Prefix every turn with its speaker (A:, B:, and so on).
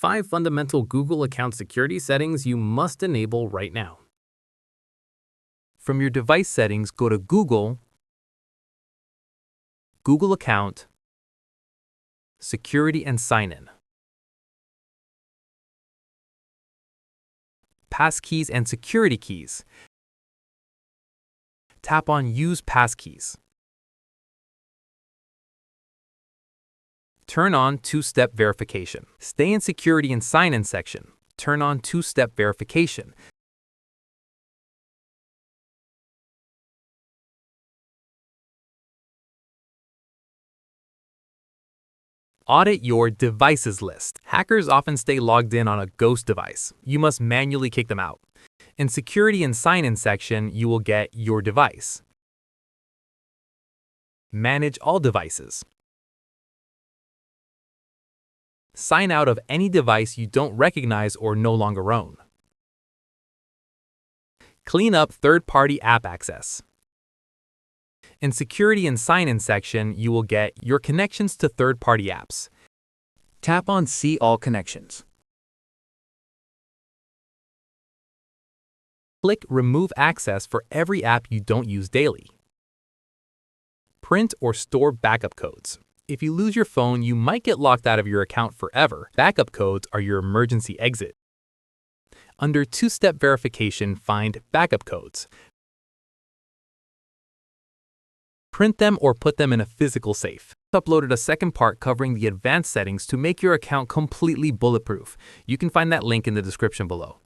A: 5 fundamental Google account security settings you must enable right now.
B: From your device settings, go to Google, Google Account, Security and Sign-In, Passkeys and Security Keys. Tap on Use Passkeys. Turn on two-step verification. Stay in Security and Sign-In section. Turn on two-step verification. Audit your devices list. Hackers often stay logged in on a ghost device. You must manually kick them out. In Security and Sign-In section, you will get Your Device. Manage all devices. Sign out of any device you don't recognize or no longer own. Clean up third-party app access. In Security and Sign-In section, you will get your connections to third-party apps.
C: Tap on See All Connections.
B: Click Remove Access for every app you don't use daily. Print or store backup codes. If you lose your phone, you might get locked out of your account forever. Backup codes are your emergency exit. Under two-step verification, find Backup Codes. Print them or put them in a physical safe. I've uploaded a second part covering the advanced settings to make your account completely bulletproof. You can find that link in the description below.